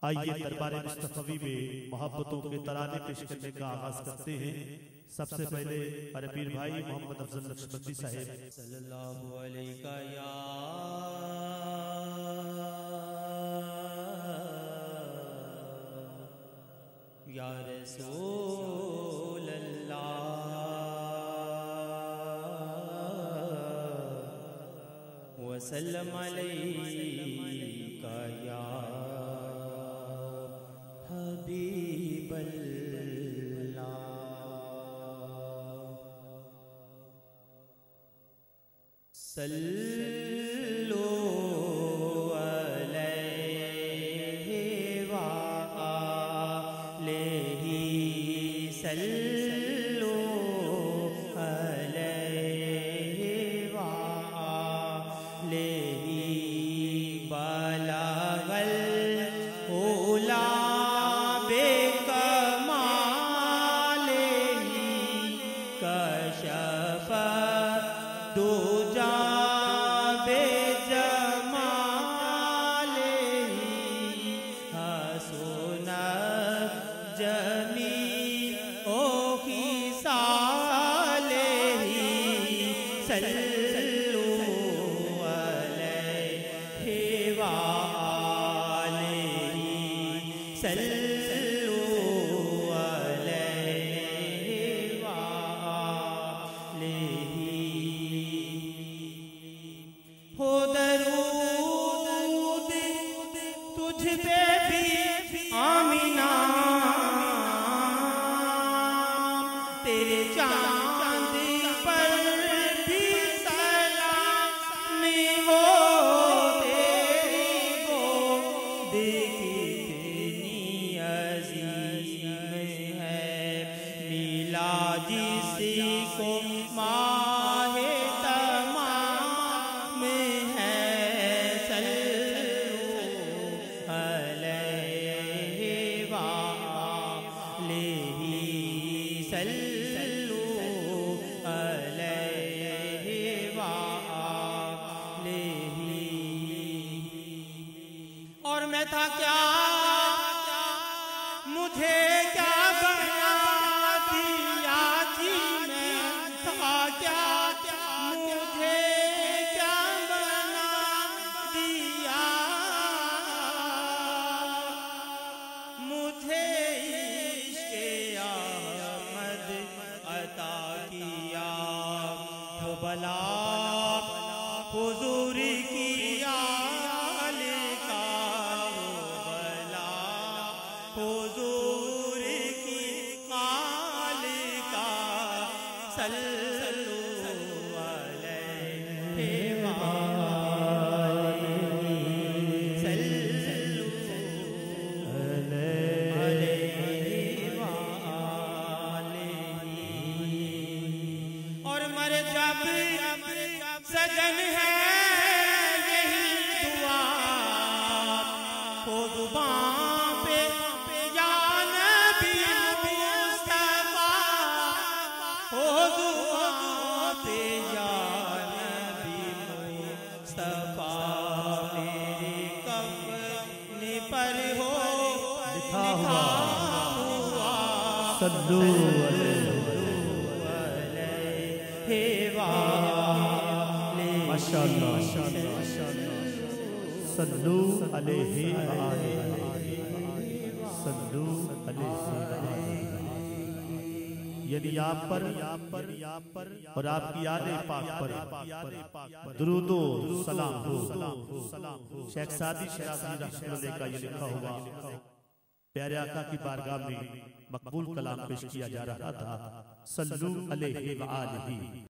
आइए दरबार मुस्तफवी में मोहब्बतों के तराने पेश करने का आगाज करते हैं। सबसे पहले अरे पीर भाई मोहम्मद अफजल नक्शबंदी साहिब सल्लल्लाहु अलैका या रसूल अल्लाह वसल्लम अलैका या हबीब अल्लाह। सल्लु अलैहि व आलिहि सल्लु अलैहि व आलिहि बलगल उला बेकमालिहि कशफ दुजा बेजमालिहि हसन जमी ओ खिसालिहि सल्लु अलैहि व आलिहि सल्लु अलैहि व आलिहि। हो दरूद तुझ पे भी आमीना तेरे चांद पर भी सलाम हो तेरी गोद कितनी अजीम है मिला जिसको माहे तमाम है सल्लु अलैहि व आलिहि सल्लु अलैहि व आलिहि। और मैं था क्या मुझे क्या बना दिया जी मैं था क्या मुझे क्या बना दिया मुझे इश्क़े अहमद अता किया हो भला हुजूर की आल का हो भला हुजूर की आल का सल्लु अलैहि व आलिहि सल्लु अलैहि व आलिहि। और मर जब सजन है यही दुआ हो जुबान पे या नबी मुस्तफा हो जुबान पे या नबी मुस्तफा मेरे कफ़न पर हो लिखा हुआ सल्लु अलैहि व माशाअल्लाह सल्लु अलैहि व आलिहि सल्लु अलैहि व आलिहि। यदि आप पर और आपकी आले पाक पर दुरूदो सलाम हो। शेख सादी शिराज़ी रहमतुल्लाह का ये लिखा हुआ प्यारे आका की बारगाह में मकबूल कलाम पेश किया जा रहा था। सल्लु अलैहि व आलिहि।